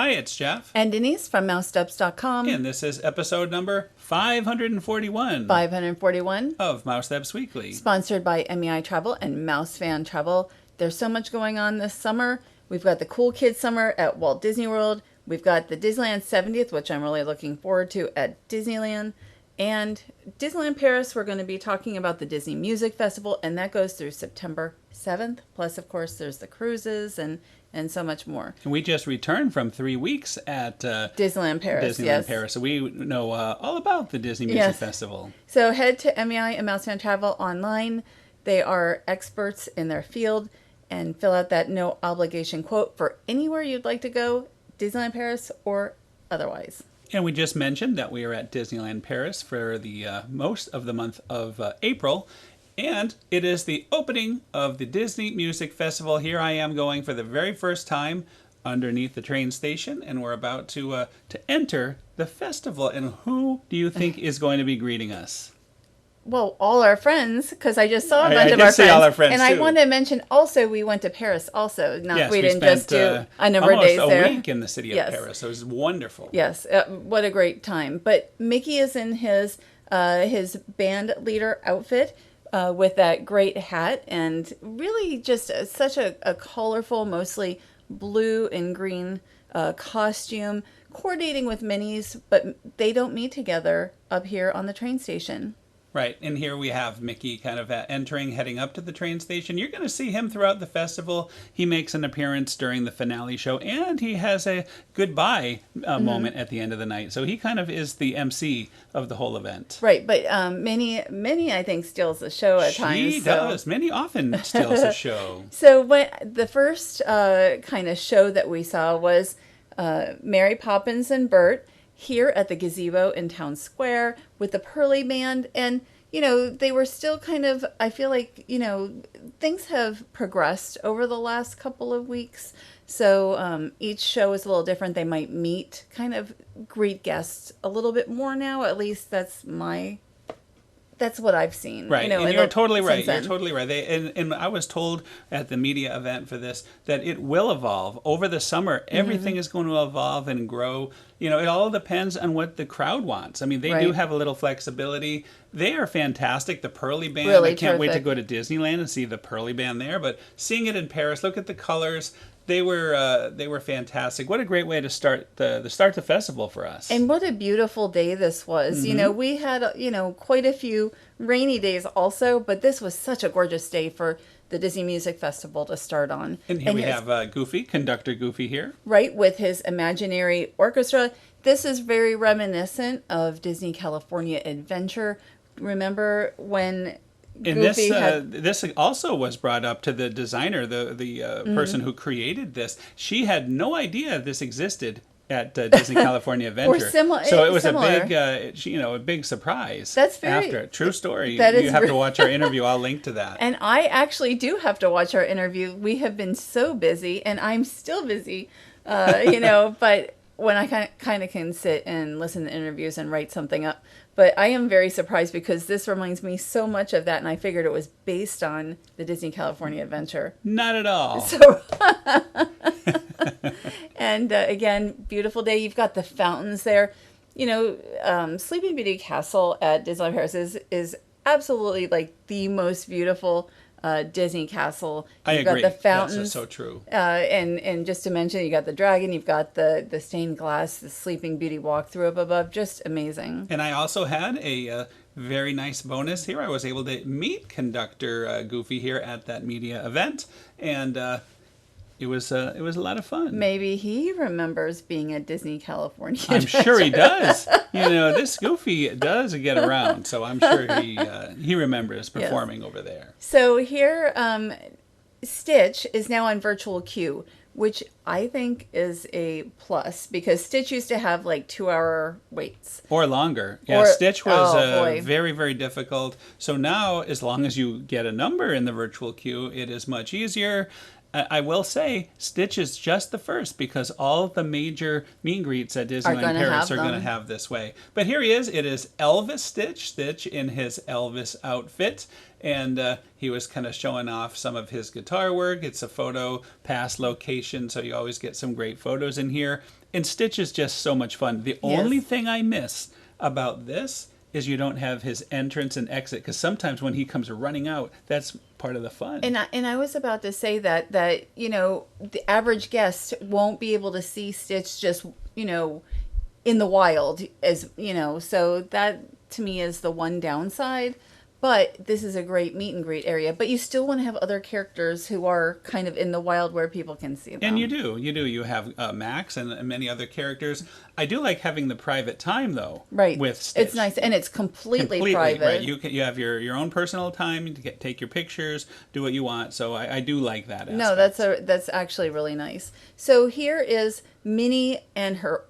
Hi, it's Jeff. And Denise from MouseSteps.com. And this is episode number 541. 541. Of MouseSteps Weekly. Sponsored by MEI Travel and Mouse Fan Travel. There's so much going on this summer. We've got the Cool Kids Summer at Walt Disney World. We've got the Disneyland 70th, which I'm really looking forward to at Disneyland. And Disneyland Paris, we're going to be talking about the Disney Music Festival, and that goes through September 7th. Plus, of course, there's the cruises and so much more. And we just returned from 3 weeks at Disneyland Paris. Disneyland Paris. So we know all about the Disney Music Festival. So head to MEI and Mouse Fan Travel online. They are experts in their field, and fill out that no obligation quote for anywhere you'd like to go, Disneyland Paris or otherwise. And we just mentioned that we are at Disneyland Paris for the most of the month of April. And it is the opening of the Disney Music Festival. Here I am going for the very first time underneath the train station. And we're about to enter the festival. And who do you think is going to be greeting us? Well, all our friends, because I just saw a bunch of our friends. All our friends. And too. I want to mention also we went to Paris also. Yes, we didn't just do a number of days there. Almost a week in the city of Paris. So it was wonderful. Yes, what a great time. But Mickey is in his band leader outfit with that great hat and really just such a colorful, mostly blue and green costume, coordinating with Minnie's, but they don't meet together up here on the train station. Right, and here we have Mickey kind of entering, heading up to the train station. You're going to see him throughout the festival. He makes an appearance during the finale show, and he has a goodbye moment at the end of the night. So he kind of is the MC of the whole event. Right, but Minnie, I think, steals the show at times. She does. Minnie often steals the show. So when the first kind of show that we saw was Mary Poppins and Bert here at the gazebo in Town Square with the Pearly Band. And, they were still kind of, I feel like, things have progressed over the last couple of weeks. So each show is a little different. They might meet, kind of greet guests a little bit more now. At least that's what I've seen. Right, and you're totally right. You're totally right. And I was told at the media event for this that it will evolve. Over the summer, everything is going to evolve and grow. It all depends on what the crowd wants. I mean, they do have a little flexibility. They are fantastic. The Pearly Band, really I can't wait to terrific. go to Disneyland and see the Pearly Band there. But seeing it in Paris, look at the colors. They were fantastic. What a great way to start the festival for us. And what a beautiful day this was. We had quite a few rainy days also, but this was such a gorgeous day for the Disney Music Festival to start on. And here we have Goofy, conductor Goofy here. Right, with his imaginary orchestra. This is very reminiscent of Disney California Adventure. Remember when And this also was brought up to the designer, the person who created this. She had no idea this existed at Disney California Adventure. So it was a big surprise. That's very after it. True story. That you have to watch our interview. I'll link to that. And I actually do have to watch our interview. We have been so busy, and I'm still busy. But when I kind of can sit and listen to interviews and write something up. But I am very surprised because this reminds me so much of that, and I figured it was based on the Disney California Adventure. Not at all. So, and again, beautiful day. You've got the fountains there. Sleeping Beauty Castle at Disneyland Paris is absolutely like the most beautiful Disney castle. You've agree. Got the fountains. That's so true. And just to mention, you got the dragon, you've got the stained glass, the Sleeping Beauty walkthrough up above. Just amazing. And I also had a very nice bonus here. I was able to meet conductor Goofy here at that media event, and it was a lot of fun. Maybe he remembers being at Disney California. I'm sure he does. This Goofy does get around, so I'm sure he remembers performing over there. So here, Stitch is now on virtual queue, which I think is a plus because Stitch used to have like 2-hour waits. Or longer. Yeah, Stitch was very, very difficult. So now, as long as you get a number in the virtual queue, it is much easier. I will say Stitch is just the first because all of the major meet and greets at Disneyland Paris are going to have this way. But here he is. It is Elvis Stitch in his Elvis outfit. And he was kind of showing off some of his guitar work. It's a photo pass location, so you always get some great photos in here. And Stitch is just so much fun. The only thing I miss about this is you don't have his entrance and exit, because sometimes when he comes running out, that's part of the fun. And I was about to say that you know, the average guest won't be able to see Stitch just, you know, in the wild, as you know, so that to me is the one downside. But this is a great meet and greet area. But you still want to have other characters who are kind of in the wild where people can see them. And you do. You have Max and many other characters. I do like having the private time, though. Right. With Stitch. It's nice. And it's completely private. Right. You have your own personal time to take your pictures, do what you want. So I do like that aspect. No, that's actually really nice. So here is Minnie and her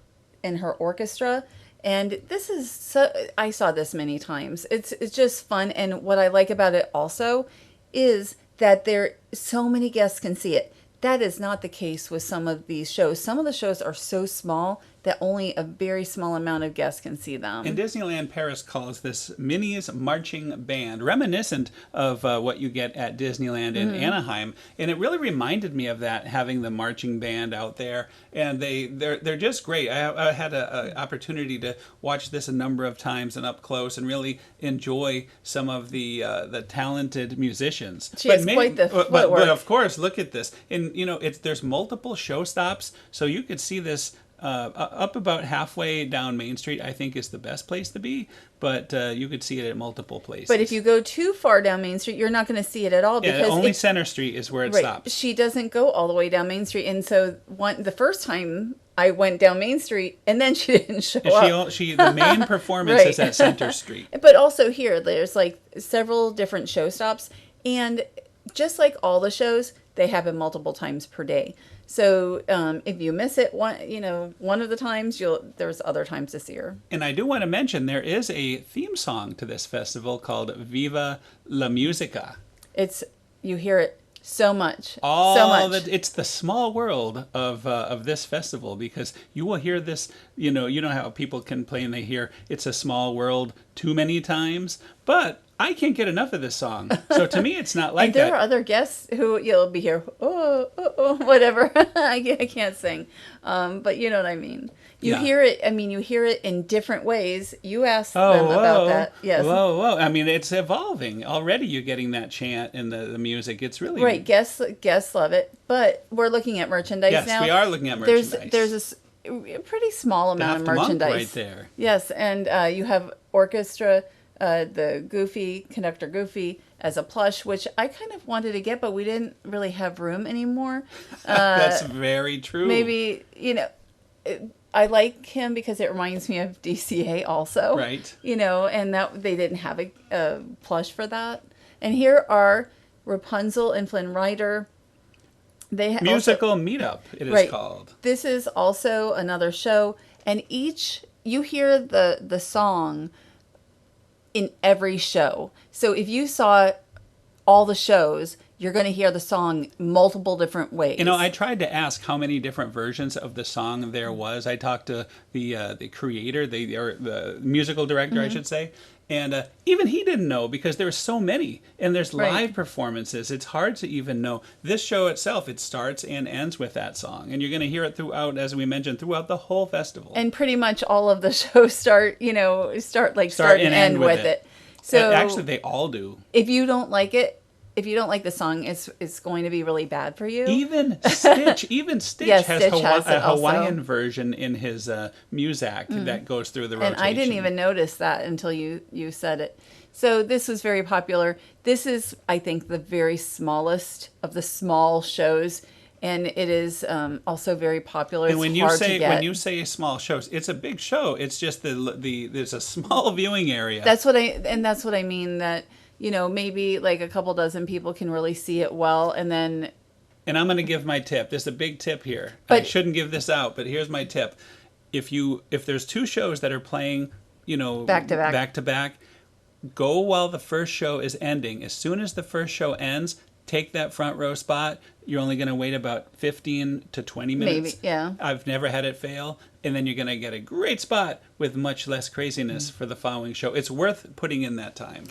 orchestra. And this is I saw this many times. It's just fun, and what I like about it also is that so many guests can see it. That is not the case with some of these shows. Some of the shows are so small that only a very small amount of guests can see them. And Disneyland Paris calls this Minnie's Marching Band, reminiscent of what you get at Disneyland in Anaheim. And it really reminded me of that, having the marching band out there. And they're just great. I had an opportunity to watch this a number of times and up close and really enjoy some of the talented musicians. She has quite the footwork. But of course, look at this. And, you know, there's multiple show stops, so you could see this up about halfway down Main Street, I think, is the best place to be. But you could see it at multiple places. But if you go too far down Main Street, you're not going to see it at all. Because only Center Street is where it stops. She doesn't go all the way down Main Street. And so the first time I went down Main Street, and then she didn't show up. The main performance is at Center Street. But also here, there's like several different show stops. And just like all the shows, they happen multiple times per day. So if you miss it one of the times, there's other times to see her. And I do want to mention there is a theme song to this festival called Viva la Musica. You hear it so much. It's the small world of this festival, because you will hear this. You know how people complain they hear "It's a Small World" too many times, but I can't get enough of this song. So to me, it's not like and that. There are other guests who you'll be here, whatever. I can't sing, but you know what I mean. You hear it. I mean, you hear it in different ways. You asked them about that. Yes. Whoa. I mean, it's evolving. Already you're getting that chant in the music. It's really... Right. Guests love it. But we're looking at merchandise now. Yes, we are looking at merchandise. There's a pretty small amount of merchandise. Monk right there. Yes, and you have orchestra, the conductor Goofy, as a plush, which I kind of wanted to get, but we didn't really have room anymore. That's very true. Maybe, I like him because it reminds me of DCA also. Right. And that they didn't have a plush for that. And here are Rapunzel and Flynn Rider. Musical Meetup, it is called. This is also another show, and you hear the song in every show. So if you saw all the shows, you're going to hear the song multiple different ways. I tried to ask how many different versions of the song there was. I talked to the creator, or the musical director, I should say. And even he didn't know, because there's so many. And there's live performances. It's hard to even know. This show itself, it starts and ends with that song. And you're going to hear it throughout, as we mentioned, throughout the whole festival. And pretty much all of the shows start and end with it. So actually, they all do. If you don't like it, if you don't like the song, it's going to be really bad for you. Even Stitch yes, has a Hawaiian version in his Muzak that goes through the rotation. And I didn't even notice that until you said it. So this was very popular. This is, I think, the very smallest of the small shows, and it is also very popular. And when you say small shows, it's a big show. It's just there's a small viewing area. That's what I mean. That maybe like a couple dozen people can really see it well, and then. And I'm going to give my tip. There's a big tip here. I shouldn't give this out, but here's my tip. If there's two shows that are playing, back to back, go while the first show is ending. As soon as the first show ends, take that front row spot, you're only going to wait about 15 to 20 minutes. Maybe, yeah. I've never had it fail. And then you're going to get a great spot with much less craziness for the following show. It's worth putting in that time.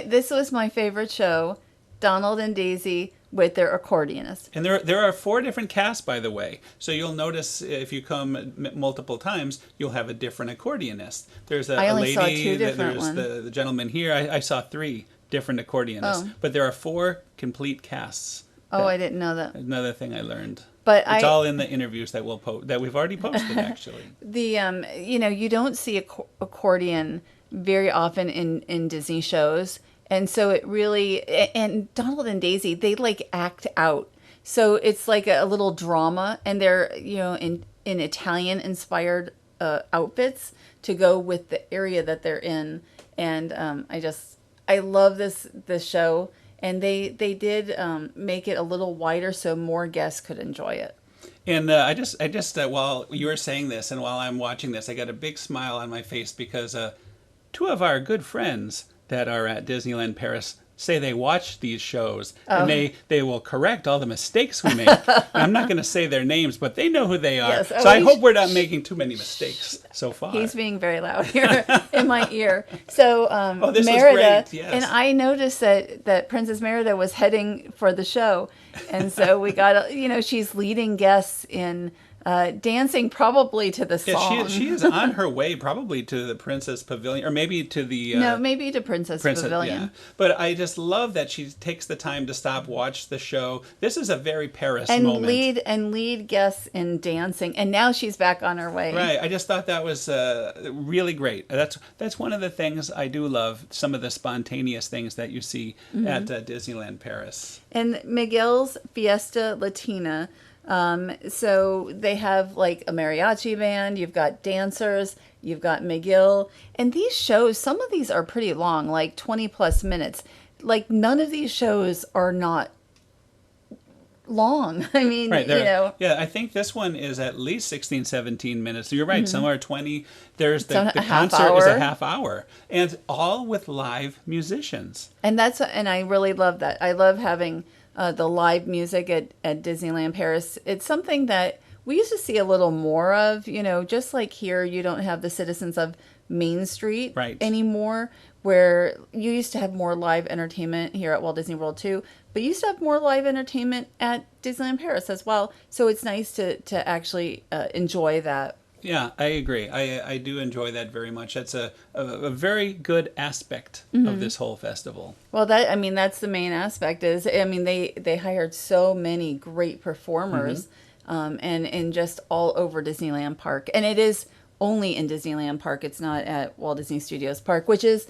This was my favorite show, Donald and Daisy with their accordionist. And there are 4 different casts, by the way. So you'll notice if you come multiple times, you'll have a different accordionist. There's a lady, saw 2 different there's ones. the gentleman here. I saw 3 different accordionists. But there are 4 complete casts. Oh, I didn't know that. Another thing I learned. But it's all in the interviews that we've already posted, actually. You don't see accordion very often in Disney shows. And so it really, and Donald and Daisy, they like act out. So it's like a little drama, and they're, in Italian inspired outfits to go with the area that they're in. And I love this show. And they did make it a little wider so more guests could enjoy it. And I just while you were saying this and while I'm watching this, I got a big smile on my face because 2 of our good friends that are at Disneyland Paris say they watch these shows and they will correct all the mistakes we make. I'm not going to say their names, but they know who they are. Yes. So I hope we're not making too many mistakes so far. He's being very loud here in my ear. So this Merida, was great. Yes. and I noticed that Princess Merida was heading for the show, and so we got she's leading guests in dancing probably to the song. Yeah, she is on her way probably to the Princess Pavilion, or maybe to the... maybe to Princess Pavilion. Yeah. But I just love that she takes the time to stop, watch the show. This is a very Paris and moment. Lead guests in dancing, and now she's back on her way. Right. I just thought that was really great. That's one of the things I do love, some of the spontaneous things that you see at Disneyland Paris. And Miguel's Fiesta Latina... so they have like a mariachi band, you've got dancers, you've got McGill, and these shows, some of these are pretty long, like 20 plus minutes. Like none of these shows are not long. I mean, right, yeah, I think this one is at least 16, 17 minutes. You're right, some are 20. There's the concert is a half hour, and all with live musicians. And I really love that. I love having the live music at Disneyland Paris. It's something that we used to see a little more of, just like here, you don't have the citizens of Main Street anymore, where you used to have more live entertainment here at Walt Disney World too, but you used to have more live entertainment at Disneyland Paris as well. So it's nice to actually enjoy that. Yeah, I agree. I do enjoy that very much. That's a very good aspect of this whole festival. Well, that's the main aspect they hired so many great performers and just all over Disneyland Park. And it is only in Disneyland Park. It's not at Walt Disney Studios Park, which is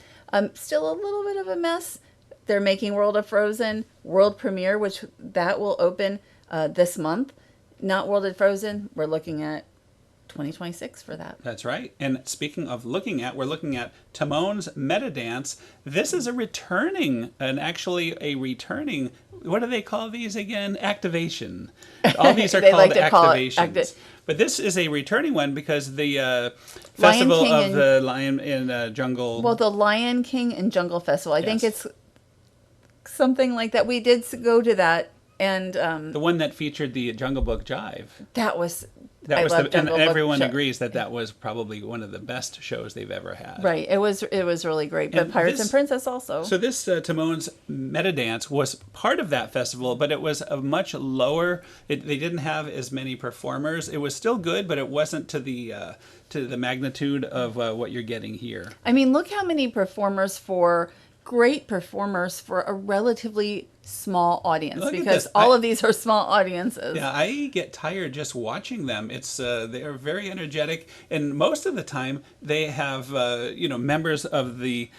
still a little bit of a mess. They're making World of Frozen world premiere, which that will open this month. Not World of Frozen. We're looking at 2026 for that. That's right. And speaking of we're looking at Timon's Meta Dance. This is actually a returning, what do they call these again? Activation. All these are called activations. But this is a returning one because the Festival of the Lion in Jungle... Well, the Lion King and Jungle Festival. I think it's something like that. We did go to that. And the one that featured the Jungle Book Jive. And everyone agrees that was probably one of the best shows they've ever had. Right. It was really great. But Pirates and Princess also. So this Timon's Meta Dance was part of that festival, but it was a much lower. They didn't have as many performers. It was still good, but it wasn't to the magnitude of what you're getting here. I mean, look how many great performers for a relatively small audience, because all of these are small audiences. Yeah, I get tired just watching them. It's they are very energetic, and most of the time they have members of the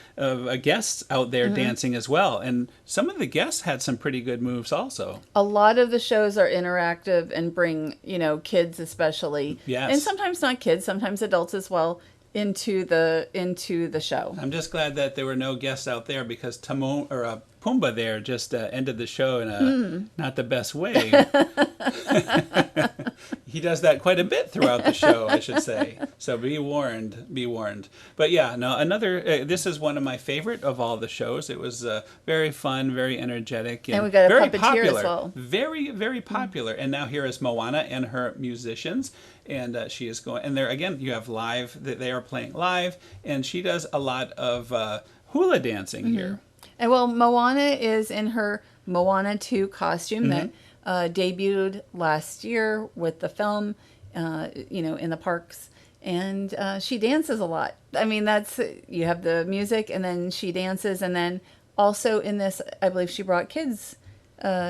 guests out there dancing as well. And some of the guests had some pretty good moves also. A lot of the shows are interactive and bring kids especially, and sometimes not kids, sometimes adults as well, into the show. I'm just glad that there were no guests out there because Pumbaa there just ended the show in a not the best way. He does that quite a bit throughout the show, I should say. So be warned, be warned. But yeah, no, this is one of my favorite of all the shows. It was very fun, very energetic, And we got a very puppeteer popular. as well. Very, very popular. And now here is Moana and her musicians. And she is going, and there again, you have live, they are playing live, and she does a lot of hula dancing here. And well, Moana is in her Moana 2 costume that debuted last year with the film, in the parks. And she dances a lot. I mean, you have the music and then she dances. And then also in this, I believe she brought kids.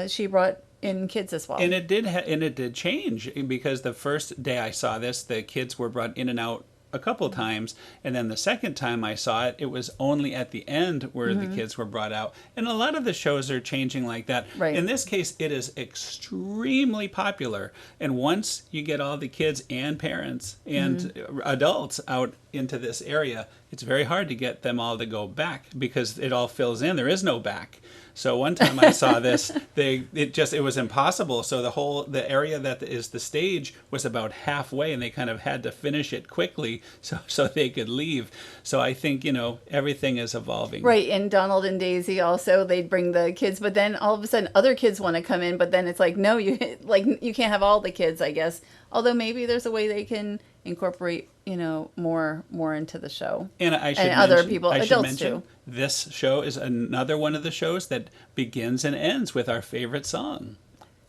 She brought in kids as well. And it did change, because the first day I saw this, the kids were brought in and out a couple times, and then the second time I saw it, it was only at the end where the kids were brought out. And a lot of the shows are changing like that. Right. In this case, it is extremely popular, and once you get all the kids and parents and adults out into this area, it's very hard to get them all to go back, because it all fills in. There is no back. So one time I saw this, it was impossible. So the area that is the stage was about halfway, and they kind of had to finish it quickly so they could leave. So I think, everything is evolving. Right, and Donald and Daisy also, they'd bring the kids, but then all of a sudden other kids want to come in, but then it's like, no, you can't have all the kids, I guess. Although maybe there's a way they can incorporate, more into the show. And other people, adults too. This show is another one of the shows that begins and ends with our favorite song.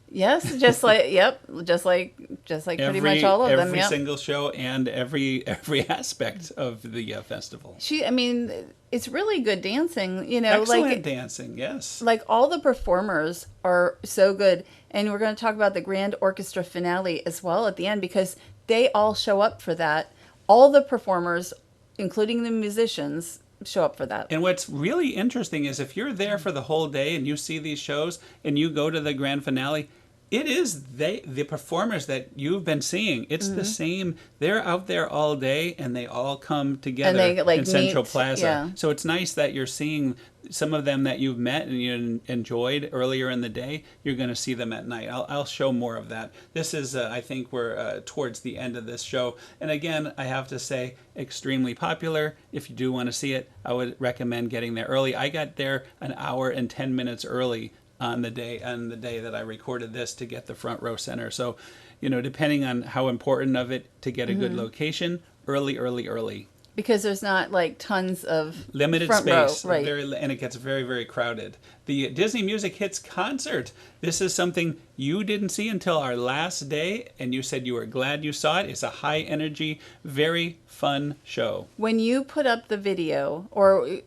Yes, just like pretty much all of them. Every single show and every aspect of the festival. It's really good dancing. Excellent dancing, yes. Like all the performers are so good, and we're going to talk about the Grand Orchestra Finale as well at the end, because they all show up for that. All the performers, including the musicians, show up for that. And what's really interesting is if you're there for the whole day and you see these shows and you go to the grand finale, it is the performers that you've been seeing. It's the same. They're out there all day, and they all come together in Central Plaza. Yeah. So it's nice that you're seeing some of them that you've met and you enjoyed earlier in the day. You're going to see them at night. I'll show more of that. This is, I think we're towards the end of this show. And again, I have to say, extremely popular. If you do want to see it, I would recommend getting there early. I got there an hour and 10 minutes early on the day that I recorded this to get the front row center. So, depending on how important of it to get a good location, early. Because there's not like tons of limited front space, row, right? And it gets very, very crowded. The Disney Music Hits concert. This is something you didn't see until our last day, and you said you were glad you saw it. It's a high energy, very fun show. When you put up the video,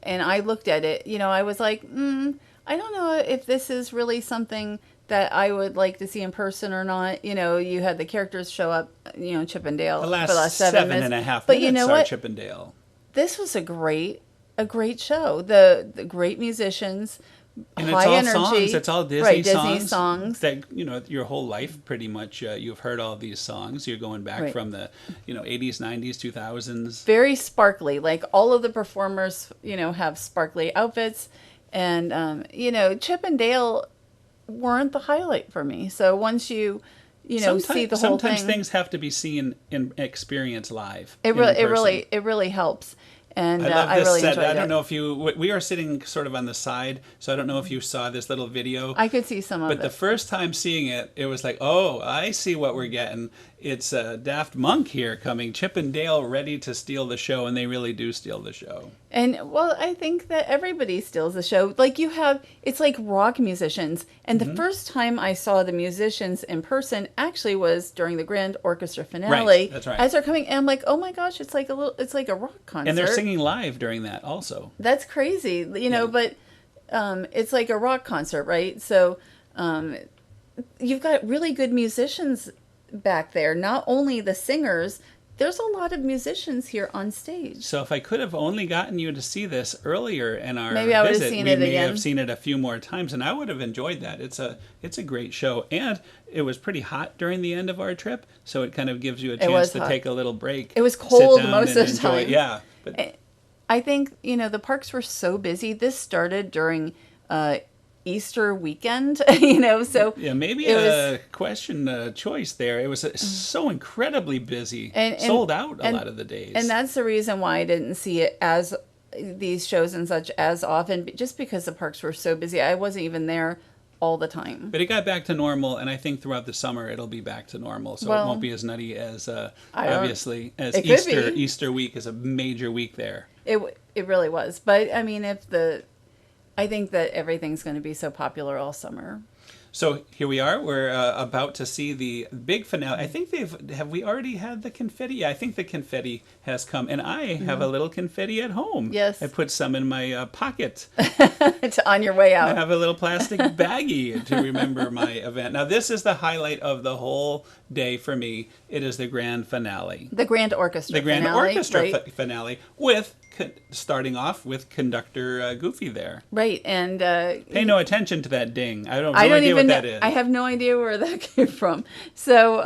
and I looked at it, I was like, I don't know if this is really something that I would like to see in person or not. You had the characters show up, Chip and Dale The for the last 7 minutes. and a half but minutes you know are what? Chip and Dale. This was a great show. The great musicians, And high it's all energy. songs. It's all Disney, right, songs. Disney songs. That your whole life pretty much you've heard all these songs. You're going back from the 80s, 90s, 2000s. Very sparkly. Like all of the performers, have sparkly outfits. And, Chip and Dale weren't the highlight for me. So once you see the whole thing. Sometimes things have to be seen and experienced live. It really helps. And I love this really set. enjoyed it. I don't know if we are sitting sort of on the side, so I don't know if you saw this little video. I could see some of it. But the first time seeing it, it was like, oh, I see what we're getting. It's Daft Monk here coming, Chip and Dale ready to steal the show, and they really do steal the show. And, well, I think that everybody steals the show. Like it's like rock musicians. And the first time I saw the musicians in person actually was during the Grand Orchestra Finale. Right, that's right. As they're coming, and I'm like, oh my gosh, it's like a rock concert. And they're singing live during that also. That's crazy, but it's like a rock concert, right? So you've got really good musicians back there. Not only the singers, there's a lot of musicians here on stage. So if I could have only gotten you to see this earlier in our maybe I would visit, have seen we it may again. have seen it a few more times, and I would have enjoyed that. It's a great show, and it was pretty hot during the end of our trip, so it kind of gives you a chance to take a little break. It was cold sit down most and of the time. Yeah, but I think the parks were so busy. This started during Easter weekend, so Yeah, maybe it a was, question choice there. It was so incredibly busy, and sold out a and lot of the days. and that's the reason why I didn't see it as these shows and such as often, just because the parks were so busy. I wasn't even there all the time. But it got back to normal, and I think throughout the summer it'll be back to normal. So it Well, won't be as nutty as I don't. obviously as It could Easter. be. Easter week is a major week there. It really was, but I mean, I think that everything's going to be so popular all summer. So here we are. We're about to see the big finale. I think have we already had the confetti? Yeah, I think the confetti has come, and I have a little confetti at home. Yes. I put some in my pocket. It's on your way I out. have a little plastic baggie to remember my event. Now, this is the highlight of the whole day for me. It is the grand finale. The Grand Orchestra The Grand Finale, Orchestra right? Finale with starting off with conductor Goofy there. Right, and Pay no attention to that ding. I don't. I No don't idea even what know. that is. I have no idea where that came from. So,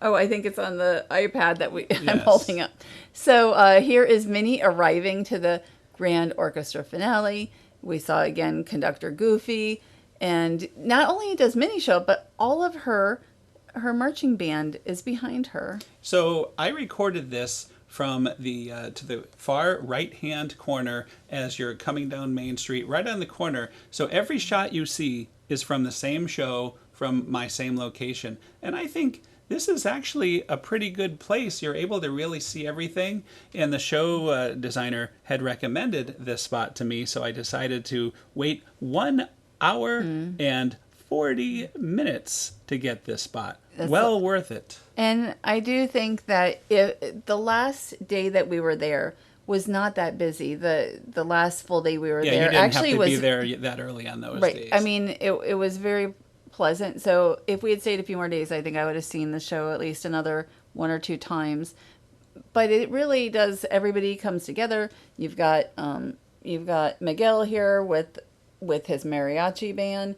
I think it's on the iPad that I'm Yes. holding up. So here is Minnie arriving to the Grand Orchestra Finale. We saw again conductor Goofy, and not only does Minnie show up, but all of her marching band is behind her. So I recorded this from the to the far right hand corner as you're coming down Main Street, right on the corner. So every shot you see is from the same show, from my same location. And I think this is actually a pretty good place. You're able to really see everything. And the show designer had recommended this spot to me, so I decided to wait 1 hour and 40 minutes to get this spot. Well worth it. And I do think that the last day that we were there was not that busy. The last full day we were Yeah, there you didn't actually have to was be there that early on those right. days. I mean, it was very pleasant. So if we had stayed a few more days, I think I would have seen the show at least another 1 or 2 times. But it really does. Everybody comes together. You've got Miguel here with his mariachi band.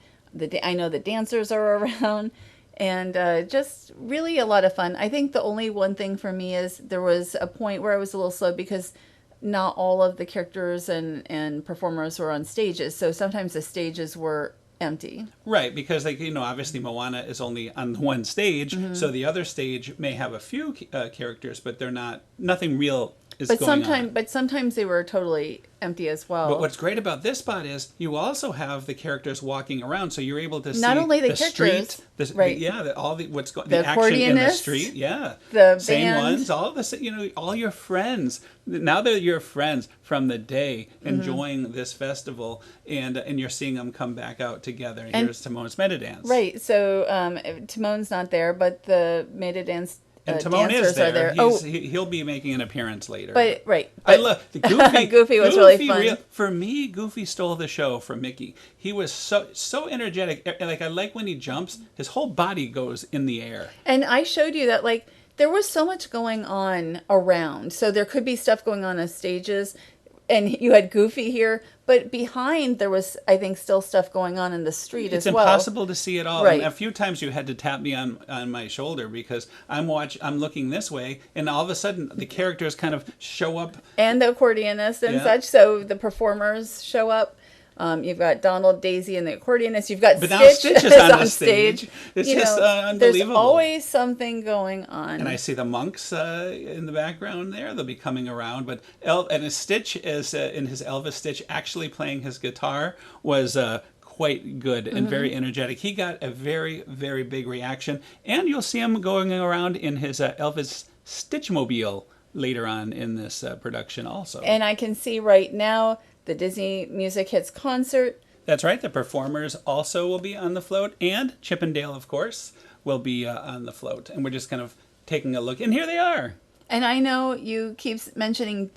I know the dancers are around. And just really a lot of fun. I think the only one thing for me is there was a point where I was a little slow because not all of the characters and performers were on stages. So sometimes the stages were empty. Right, because obviously Moana is only on one stage, so the other stage may have a few characters, but nothing real is going on. But sometimes they were totally empty as well. But what's great about this spot is you also have the characters walking around, so you're able to see not only the characters, street, right? the action in the Accordionist, street, the same band. ones, all your friends. Now that you're friends from the day, enjoying this festival, and you're seeing them come back out together. And here's Timon's Meta Dance. Right. So Timon's not there, but the Meta Dance. And Timon is dancers there. are there. He'll be making an appearance later. But I love the Goofy. Goofy was really fun. For me, Goofy stole the show from Mickey. He was so energetic. Like I like when he jumps, his whole body goes in the air. And I showed you that there was so much going on around. So there could be stuff going on stages, and you had Goofy here, but behind there was, I think, still stuff going on in the street as well. It's impossible to see it all. Right. And a few times you had to tap me on my shoulder because I'm looking this way, and all of a sudden the characters kind of show up. And the accordionist and such. So the performers show up. You've got Donald, Daisy, and the accordionist. You've got Stitch is on the stage. It's just unbelievable. There's always something going on. And I see the monks in the background there. They'll be coming around. But Stitch is in his Elvis Stitch actually playing his guitar was quite good and very energetic. He got a very, very big reaction. And you'll see him going around in his Elvis Stitchmobile later on in this production also. And I can see right now the Disney Music Hits concert. That's right. The performers also will be on the float. And Chip and Dale, of course, will be on the float. And we're just kind of taking a look. And here they are. And I know you keep mentioning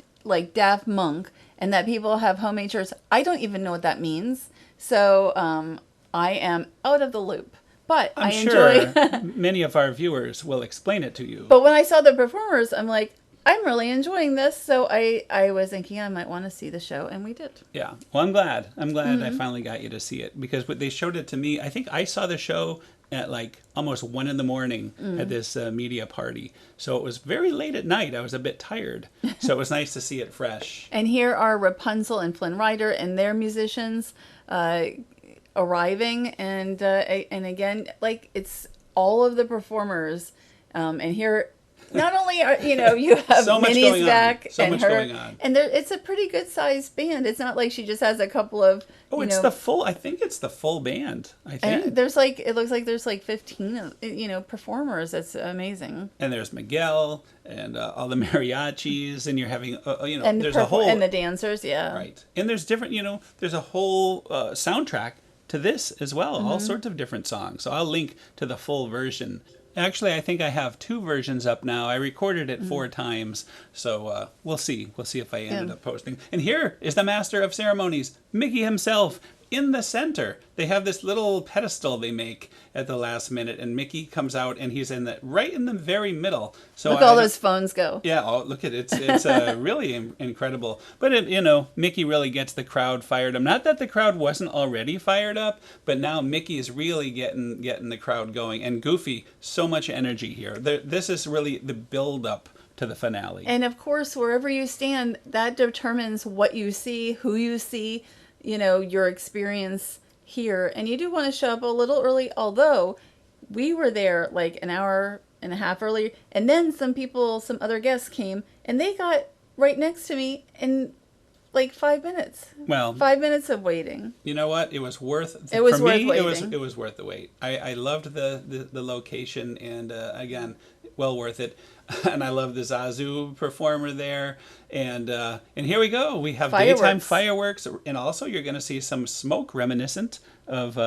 Daft Monk and that people have homemade shirts. I don't even know what that means. So I am out of the loop. But I enjoy. Sure many of our viewers will explain it to you. But when I saw the performers, I'm like, I'm really enjoying this. So I was thinking I might want to see the show, and we did. Yeah. Well, I'm glad. I finally got you to see it because they showed it to me. I think I saw the show at almost 1 a.m. at this media party. So it was very late at night. I was a bit tired. So it was nice to see it fresh. And here are Rapunzel and Flynn Rider and their musicians. arriving, and again, like, it's all of the performers, and here. Not only are you have So much Minnie's going on. back So and much her, going on. and it's a pretty good sized band. It's not like she just has a couple of Oh, it's the full. I think it's the full band. I think. and there's like, it looks like there's like 15 performers. That's amazing. And there's Miguel and all the mariachis, and you're having And there's a whole and the dancers, yeah. right, and there's different there's a whole soundtrack to this as well, all Mm-hmm. sorts of different songs. So I'll link to the full version. Actually, I think I have 2 versions up now. I recorded it 4 times, so we'll see. We'll see if I ended up posting. And here is the master of ceremonies, Mickey himself, in the center. They have this little pedestal they make at the last minute, and Mickey comes out, and he's right in the very middle. So Look, all those phones go. yeah, look at it. It's really incredible. But Mickey really gets the crowd fired up. Not that the crowd wasn't already fired up, but now Mickey is really getting the crowd going. And Goofy, so much energy here. This is really the build up to the finale. And of course, wherever you stand, that determines what you see, who you see, your experience here. And you do want to show up a little early, although we were there like an hour and a half earlier. And then some other guests came, and they got right next to me in like 5 minutes. Well, 5 minutes of waiting. You know what? It was worth. It was for worth me, waiting. It was worth the wait. I loved the location, and again, well worth it. And I love the Zazu performer there, and here we go. We have daytime fireworks, and also you're going to see some smoke reminiscent of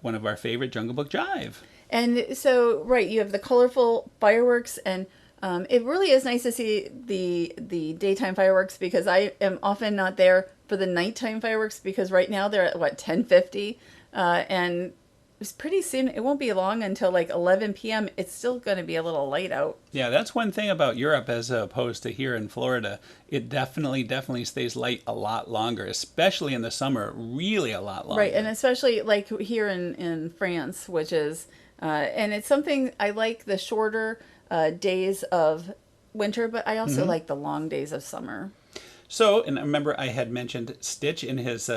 one of our favorite Jungle Book Jive. And so, right, you have the colorful fireworks, and it really is nice to see the daytime fireworks, because I am often not there for the nighttime fireworks, because right now they're at 10:50, and it's pretty soon. It won't be long until like 11 p.m. It's still going to be a little light out. Yeah, that's one thing about Europe as opposed to here in Florida. It definitely stays light a lot longer, especially in the summer. Really a lot longer. Right, and especially like here in France, which is and it's something I like, the shorter days of winter, but I also like the long days of summer. So, and remember I had mentioned Stitch in his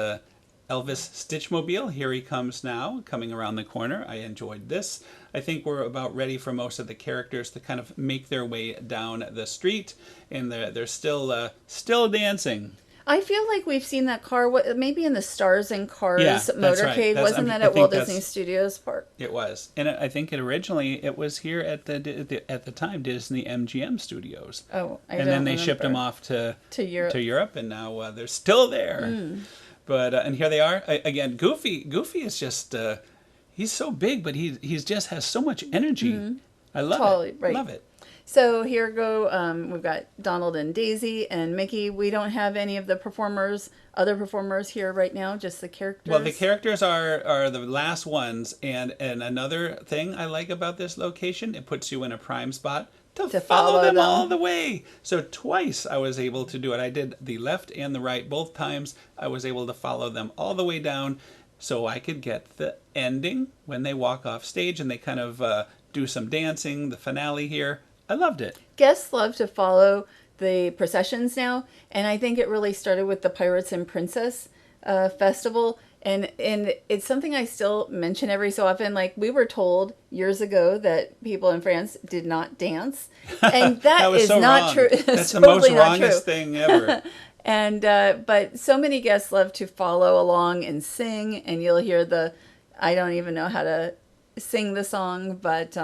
Elvis Stitchmobile. Here he comes now, coming around the corner. I enjoyed this. I think we're about ready for most of the characters to kind of make their way down the street, and they're still dancing. I feel like we've seen that car, maybe in the Stars and Cars motorcade. Right. Wasn't that at Walt Disney Studios Park? It was, and I think originally it was here at the time Disney MGM Studios. Oh, and then they shipped them off to Europe, and now they're still there. But and here they are again. Goofy is just he's so big, but he just has so much energy. I love it. Right. Love it. So here we've got Donald and Daisy and Mickey. We don't have any of the other performers here right now, just the characters. Well, the characters are the last ones, and another thing I like about this location, it puts you in a prime spot to follow them all the way. So twice I was able to do it. I did the left and the right both times. I was able to follow them all the way down, so I could get the ending when they walk off stage and they kind of do some dancing, the finale here. I loved it. Guests love to follow the processions now, and I think it really started with the Pirates and Princess Festival, and it's something I still mention every so often. Like, we were told years ago that people in France did not dance, and that is so not true. That's the totally most wrongest thing ever. And but so many guests love to follow along and sing, and you'll hear I don't even know how to sing the song, but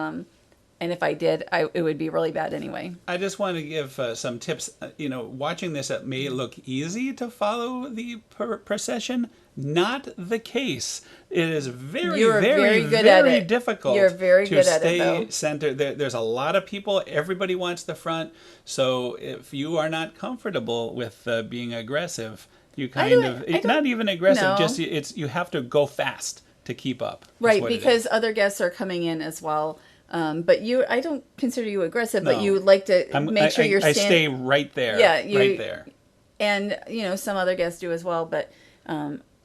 and if I did, it would be really bad anyway. I just want to give some tips. Watching this, it may look easy to follow the procession. Not the case. It is very difficult. You're very good at it, stay though. Centered. There's a lot of people. Everybody wants the front. So if you are not comfortable with being aggressive, you not even aggressive. No. Just you have to go fast to keep up. Right, because other guests are coming in as well. But I don't consider you aggressive, but you would like to make sure you're standing. I stay right there. Yeah, right there. And, some other guests do as well, but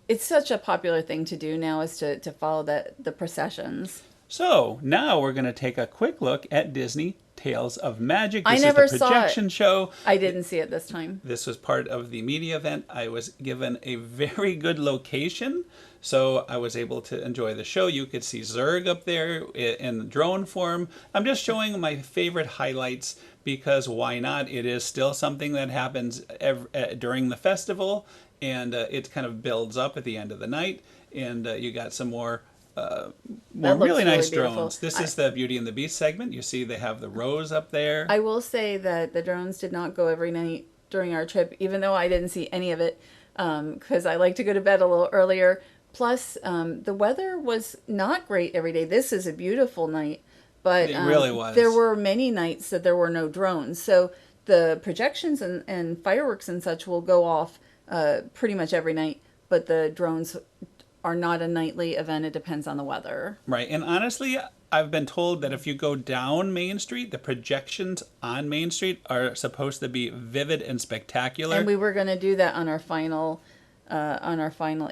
it's such a popular thing to do now, is to follow the processions. So now we're going to take a quick look at Disney Tales of Magic. I never is the projection show. I didn't see it this time. This was part of the media event. I was given a very good location So I was able to enjoy the show. You could see Zurg up there in drone form. I'm just showing my favorite highlights because why not? It is still something that happens during the festival, and it kind of builds up at the end of the night. And you got some more really nice drones. This is the Beauty and the Beast segment. You see they have the Rose up there. I will say that the drones did not go every night during our trip, even though I didn't see any of it, because I like to go to bed a little earlier. Plus, the weather was not great every day. This is a beautiful night, but it really was. There were many nights that there were no drones. So the projections and fireworks and such will go off pretty much every night, but the drones are not a nightly event. It depends on the weather. Right. And honestly, I've been told that if you go down Main Street, the projections on Main Street are supposed to be vivid and spectacular. And we were going to do that on our final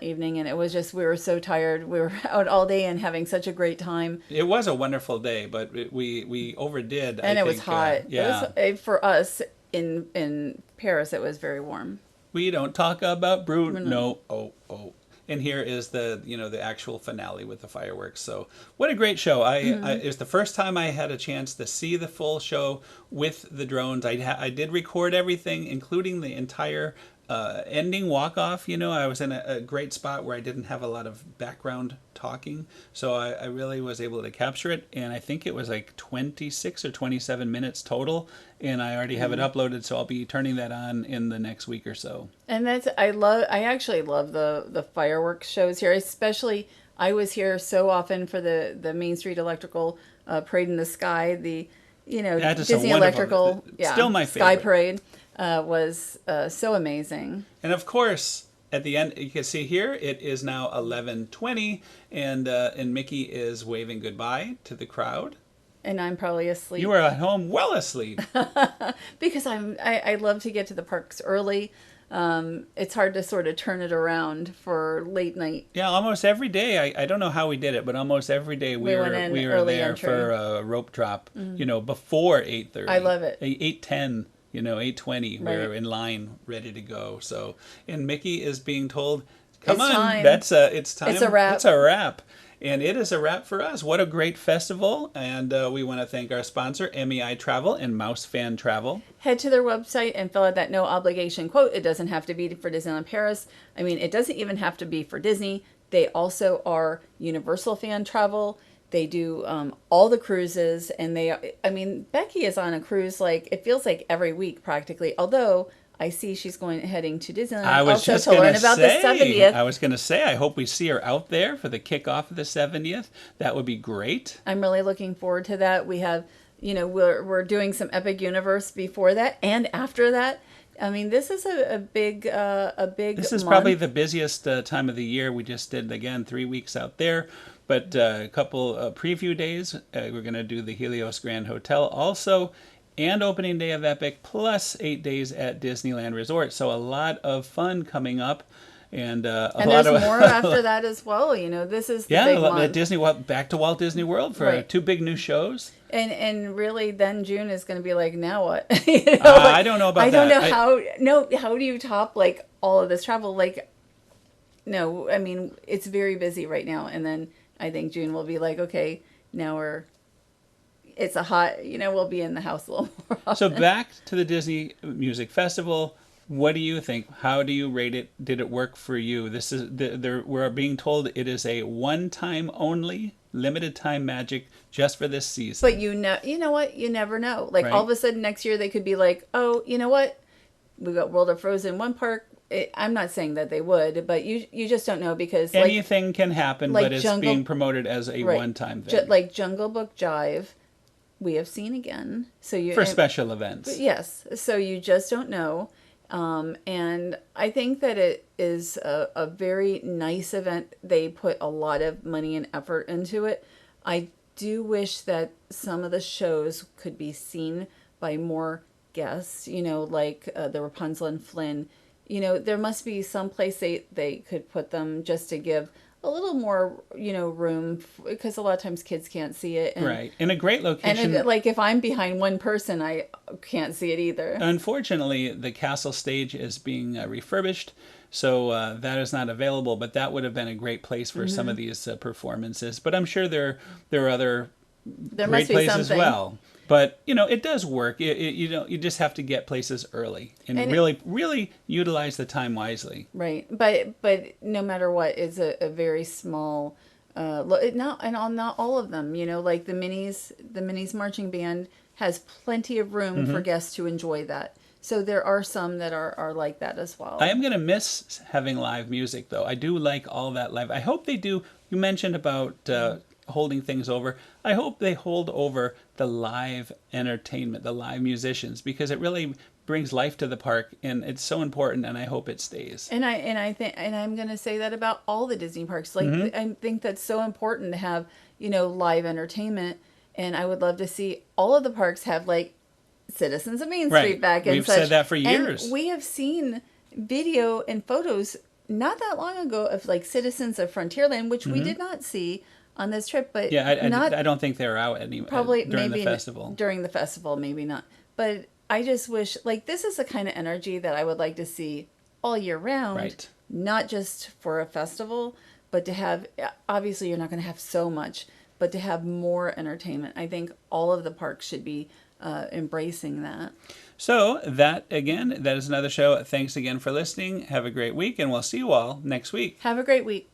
evening, and it was just, we were so tired. We were out all day and having such a great time. It was a wonderful day, but we overdid. And I it think, was hot. Yeah. It was, for us in Paris, it was very warm. We don't talk about Bruno. Oh. And here is the actual finale with the fireworks. So what a great show! It was the first time I had a chance to see the full show with the drones. I did record everything, including the entire ending walk off. I was in a great spot where I didn't have a lot of background talking, so I really was able to capture it. And I think it was like 26 or 27 minutes total, and I already have it uploaded, so I'll be turning that on in the next week or so. And I actually love the fireworks shows here. Especially, I was here so often for the Main Street Electrical Parade in the Sky, the Disney Electrical, still my favorite. Sky Parade was so amazing. And of course, at the end, you can see here, it is now 11:20, and Mickey is waving goodbye to the crowd. And I'm probably asleep. You are at home well asleep. Because I love to get to the parks early. It's hard to sort of turn it around for late night. Yeah, almost every day. I don't know how we did it, but almost every day we were there entry for a rope drop. Before 8:30. I love it. 8:10. 8:20. Right. We're in line, ready to go. So, and Mickey is being told, "Come on, time. it's time. It's a wrap. It's a wrap." And it is a wrap for us. What a great festival. And we want to thank our sponsor, MEI Travel and Mouse Fan Travel. Head to their website and fill out that no obligation quote. It doesn't have to be for Disneyland Paris. I mean, it doesn't even have to be for Disney. They also are Universal Fan Travel. They do all the cruises. And Becky is on a cruise, it feels like every week practically. Although I see she's heading to Disneyland I was also just to going learn to about say, the 70th. I was going to say, I hope we see her out there for the kickoff of the 70th. That would be great. I'm really looking forward to that. We have, we're doing some Epic Universe before that and after that. I mean, this is a big This is month. probably the busiest time of the year. We just did, again, 3 weeks out there. But a couple preview days. We're going to do the Helios Grand Hotel also. And opening day of Epic, plus 8 days at Disneyland Resort. So a lot of fun coming up. And there's more after that as well. This is the big month. Back to Walt Disney World for 2 big new shows. And really, then June is going to be like, now what? I don't know about that. I don't know how do you top all of this travel? No, I mean, it's very busy right now. And then I think June will be like, okay, now it's a hot, we'll be in the house a little more often. So back to the Disney Music Festival. What do you think? How do you rate it? Did it work for you? This is we're being told it is a one-time only, limited time magic just for this season. But you know what? You never know. Right. All of a sudden next year they could be like, oh, you know what? We got World of Frozen one park. I'm not saying that they would, but you just don't know because anything can happen, but it's being promoted as a one-time thing. Like Jungle Book Jive, we have seen again. For special events. Yes. So you just don't know. And I think that it is a very nice event. They put a lot of money and effort into it. I do wish that some of the shows could be seen by more guests, like the Rapunzel and Flynn. There must be some place they could put them just to give a little more, room, because a lot of times kids can't see it. And, Right. In a great and location. like if I'm behind one person, I can't see it either. Unfortunately, the castle stage is being refurbished, so that is not available. But that would have been a great place for some of these performances. But I'm sure there are other There great must be places as something. well. But it does work. You just have to get places early and really utilize the time wisely. Right, but no matter what, it's a very small. Not all of them. Like the Minnie's marching band has plenty of room for guests to enjoy that. So there are some that are like that as well. I am going to miss having live music, though. I do like all that live. I hope they do. You mentioned about holding things over. I hope they hold over the live entertainment, the live musicians, because it really brings life to the park, and it's so important, and I hope it stays. And I'm going to say that about all the Disney parks. Like I think that's so important to have, live entertainment, and I would love to see all of the parks have like Citizens of Main Street back and We've such. said that for years. And we have seen video and photos not that long ago of like Citizens of Frontierland, which we did not see on this trip, but Yeah, I don't think they're out probably during maybe the festival. During the festival, maybe not. But I just wish, like, this is the kind of energy that I would like to see all year round, Right. not just for a festival, but to have, obviously you're not going to have so much, but to have more entertainment. I think all of the parks should be embracing that. So that is another show. Thanks again for listening. Have a great week, and we'll see you all next week. Have a great week.